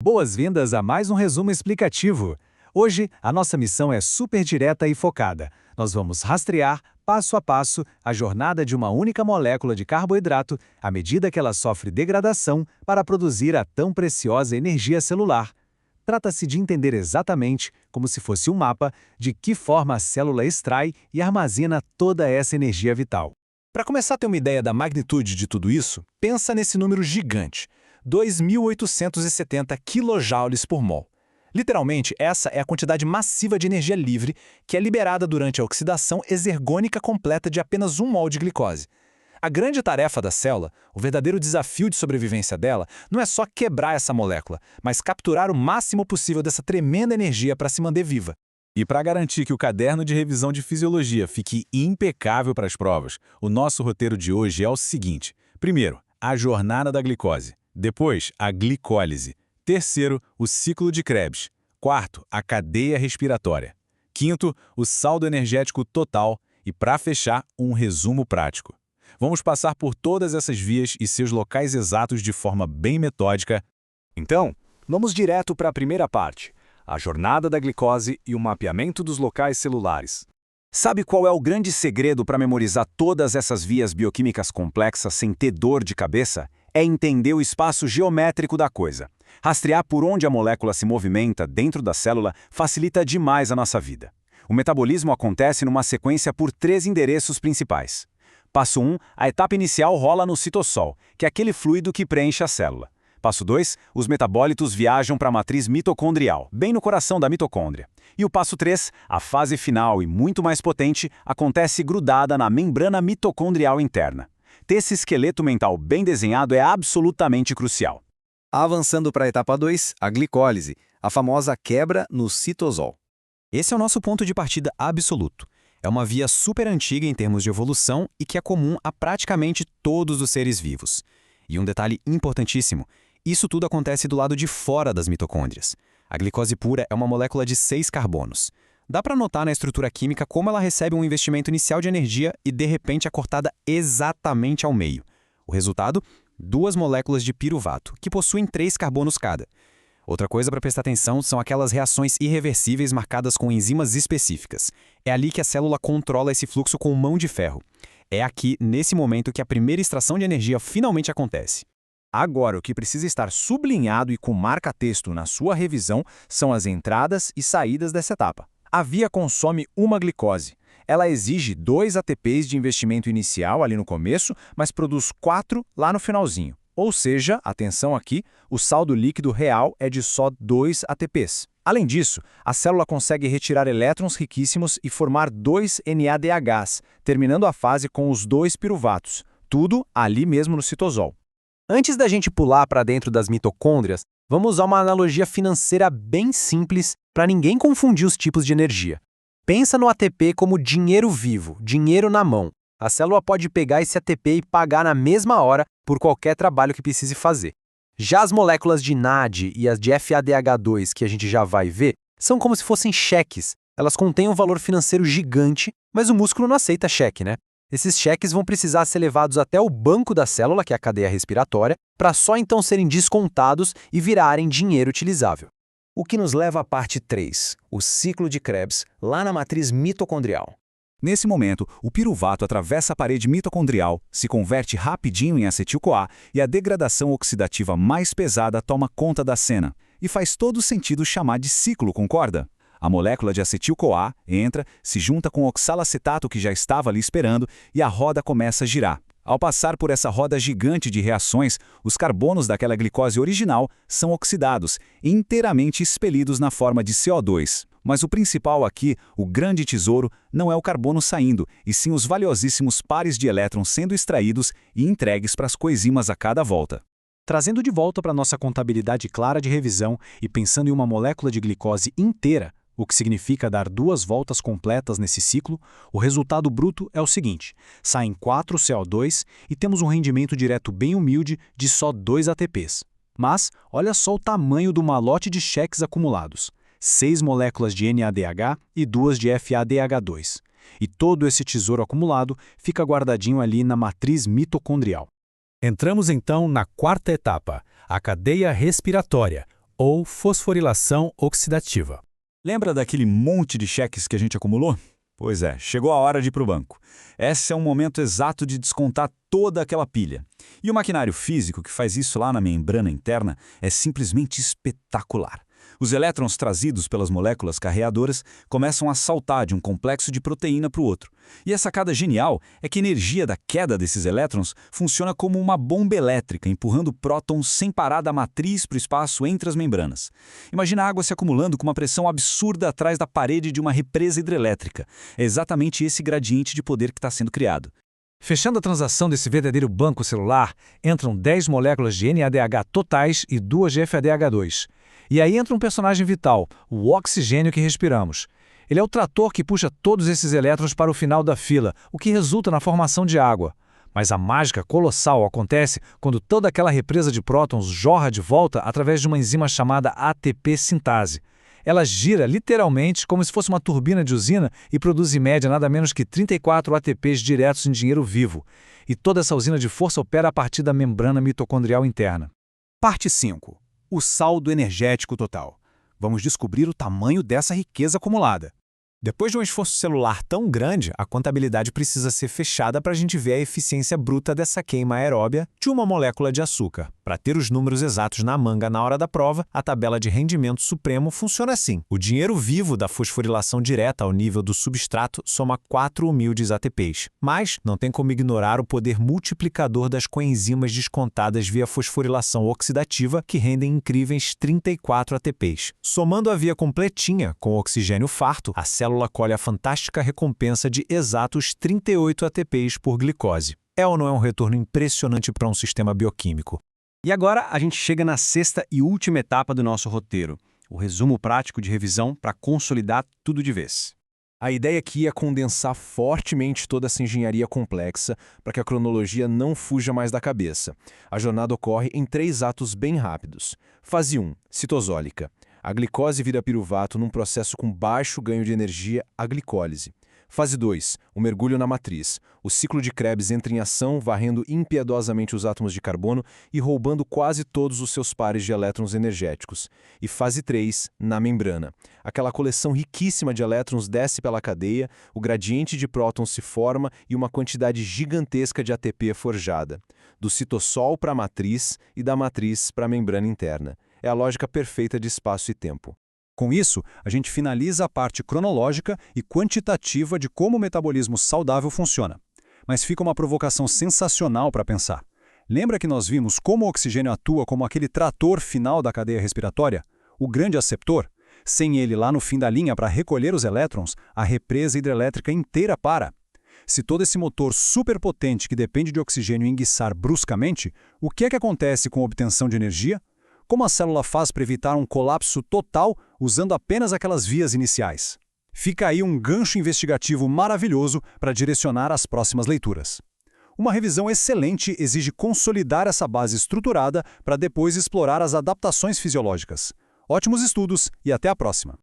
Boas-vindas a mais um resumo explicativo. Hoje, a nossa missão é super direta e focada. Nós vamos rastrear, passo a passo, a jornada de uma única molécula de carboidrato à medida que ela sofre degradação para produzir a tão preciosa energia celular. Trata-se de entender exatamente, como se fosse um mapa, de que forma a célula extrai e armazena toda essa energia vital. Para começar a ter uma ideia da magnitude de tudo isso, pensa nesse número gigante. 2.870 kJ por mol. Literalmente, essa é a quantidade massiva de energia livre que é liberada durante a oxidação exergônica completa de apenas 1 mol de glicose. A grande tarefa da célula, o verdadeiro desafio de sobrevivência dela, não é só quebrar essa molécula, mas capturar o máximo possível dessa tremenda energia para se manter viva. E para garantir que o caderno de revisão de fisiologia fique impecável para as provas, o nosso roteiro de hoje é o seguinte. Primeiro, a jornada da glicose. Depois, a glicólise. Terceiro, o ciclo de Krebs. Quarto, a cadeia respiratória. Quinto, o saldo energético total. E, para fechar, um resumo prático. Vamos passar por todas essas vias e seus locais exatos de forma bem metódica. Então, vamos direto para a primeira parte, a jornada da glicose e o mapeamento dos locais celulares. Sabe qual é o grande segredo para memorizar todas essas vias bioquímicas complexas sem ter dor de cabeça? É entender o espaço geométrico da coisa. Rastrear por onde a molécula se movimenta dentro da célula facilita demais a nossa vida. O metabolismo acontece numa sequência por 3 endereços principais. Passo 1, a etapa inicial rola no citossol, que é aquele fluido que preenche a célula. Passo 2, os metabólitos viajam para a matriz mitocondrial, bem no coração da mitocôndria. E o passo 3, a fase final e muito mais potente, acontece grudada na membrana mitocondrial interna. Ter esse esqueleto mental bem desenhado é absolutamente crucial. Avançando para a etapa 2, a glicólise, a famosa quebra no citosol. Esse é o nosso ponto de partida absoluto. É uma via super antiga em termos de evolução e que é comum a praticamente todos os seres vivos. E um detalhe importantíssimo, isso tudo acontece do lado de fora das mitocôndrias. A glicose pura é uma molécula de 6 carbonos. Dá para notar na estrutura química como ela recebe um investimento inicial de energia e de repente é cortada exatamente ao meio. O resultado? 2 moléculas de piruvato, que possuem 3 carbonos cada. Outra coisa para prestar atenção são aquelas reações irreversíveis marcadas com enzimas específicas. É ali que a célula controla esse fluxo com mão de ferro. É aqui, nesse momento, que a primeira extração de energia finalmente acontece. Agora, o que precisa estar sublinhado e com marca-texto na sua revisão são as entradas e saídas dessa etapa. A via consome uma glicose. Ela exige 2 ATPs de investimento inicial ali no começo, mas produz 4 lá no finalzinho. Ou seja, atenção aqui, o saldo líquido real é de só 2 ATPs. Além disso, a célula consegue retirar elétrons riquíssimos e formar 2 NADHs, terminando a fase com os 2 piruvatos. Tudo ali mesmo no citosol. Antes da gente pular para dentro das mitocôndrias, vamos usar uma analogia financeira bem simples para ninguém confundir os tipos de energia. Pensa no ATP como dinheiro vivo, dinheiro na mão. A célula pode pegar esse ATP e pagar na mesma hora por qualquer trabalho que precise fazer. Já as moléculas de NAD e as de FADH2, que a gente já vai ver, são como se fossem cheques. Elas contêm um valor financeiro gigante, mas o músculo não aceita cheque, né? Esses cheques vão precisar ser levados até o banco da célula, que é a cadeia respiratória, para só então serem descontados e virarem dinheiro utilizável. O que nos leva à parte 3, o ciclo de Krebs, lá na matriz mitocondrial. Nesse momento, o piruvato atravessa a parede mitocondrial, se converte rapidinho em acetil-CoA e a degradação oxidativa mais pesada toma conta da cena. E faz todo sentido chamar de ciclo, concorda? A molécula de acetil-CoA entra, se junta com o oxalacetato que já estava ali esperando e a roda começa a girar. Ao passar por essa roda gigante de reações, os carbonos daquela glicose original são oxidados, inteiramente expelidos na forma de CO2. Mas o principal aqui, o grande tesouro, não é o carbono saindo, e sim os valiosíssimos pares de elétrons sendo extraídos e entregues para as coenzimas a cada volta. Trazendo de volta para nossa contabilidade clara de revisão e pensando em uma molécula de glicose inteira, o que significa dar 2 voltas completas nesse ciclo, o resultado bruto é o seguinte: saem 4 CO2 e temos um rendimento direto bem humilde de só 2 ATPs. Mas olha só o tamanho do malote de cheques acumulados. 6 moléculas de NADH e 2 de FADH2. E todo esse tesouro acumulado fica guardadinho ali na matriz mitocondrial. Entramos então na 4ª etapa, a cadeia respiratória, ou fosforilação oxidativa. Lembra daquele monte de cheques que a gente acumulou? Pois é, chegou a hora de ir para o banco. Esse é o momento exato de descontar toda aquela pilha. E o maquinário físico que faz isso lá na membrana interna é simplesmente espetacular. Os elétrons trazidos pelas moléculas carreadoras começam a saltar de um complexo de proteína para o outro. E a sacada genial é que a energia da queda desses elétrons funciona como uma bomba elétrica, empurrando prótons sem parar da matriz para o espaço entre as membranas. Imagina a água se acumulando com uma pressão absurda atrás da parede de uma represa hidrelétrica. É exatamente esse gradiente de poder que está sendo criado. Fechando a transação desse verdadeiro banco celular, entram 10 moléculas de NADH totais e 2 de FADH2. E aí entra um personagem vital, o oxigênio que respiramos. Ele é o trator que puxa todos esses elétrons para o final da fila, o que resulta na formação de água. Mas a mágica colossal acontece quando toda aquela represa de prótons jorra de volta através de uma enzima chamada ATP sintase. Ela gira literalmente como se fosse uma turbina de usina e produz em média nada menos que 34 ATPs diretos em dinheiro vivo. E toda essa usina de força opera a partir da membrana mitocondrial interna. Parte 5. O saldo energético total. Vamos descobrir o tamanho dessa riqueza acumulada. Depois de um esforço celular tão grande, a contabilidade precisa ser fechada para a gente ver a eficiência bruta dessa queima aeróbia de uma molécula de açúcar. Para ter os números exatos na manga na hora da prova, a tabela de rendimento supremo funciona assim. O dinheiro vivo da fosforilação direta ao nível do substrato soma 4 humildes ATPs. Mas não tem como ignorar o poder multiplicador das coenzimas descontadas via fosforilação oxidativa, que rendem incríveis 34 ATPs. Somando a via completinha com o oxigênio farto, a célula colhe a fantástica recompensa de exatos 38 ATPs por glicose. É ou não é um retorno impressionante para um sistema bioquímico? E agora a gente chega na sexta e última etapa do nosso roteiro, o resumo prático de revisão para consolidar tudo de vez. A ideia aqui é condensar fortemente toda essa engenharia complexa para que a cronologia não fuja mais da cabeça. A jornada ocorre em 3 atos bem rápidos. Fase 1, citosólica. A glicose vira piruvato num processo com baixo ganho de energia, a glicólise. Fase 2, o mergulho na matriz. O ciclo de Krebs entra em ação, varrendo impiedosamente os átomos de carbono e roubando quase todos os seus pares de elétrons energéticos. E fase 3, na membrana. Aquela coleção riquíssima de elétrons desce pela cadeia, o gradiente de prótons se forma e uma quantidade gigantesca de ATP é forjada. Do citossol para a matriz e da matriz para a membrana interna. É a lógica perfeita de espaço e tempo. Com isso, a gente finaliza a parte cronológica e quantitativa de como o metabolismo saudável funciona. Mas fica uma provocação sensacional para pensar. Lembra que nós vimos como o oxigênio atua como aquele trator final da cadeia respiratória? O grande aceptor? Sem ele lá no fim da linha para recolher os elétrons, a represa hidrelétrica inteira para. Se todo esse motor superpotente que depende de oxigênio enguiçar bruscamente, o que é que acontece com a obtenção de energia? Como a célula faz para evitar um colapso total usando apenas aquelas vias iniciais? Fica aí um gancho investigativo maravilhoso para direcionar as próximas leituras. Uma revisão excelente exige consolidar essa base estruturada para depois explorar as adaptações fisiológicas. Ótimos estudos e até a próxima!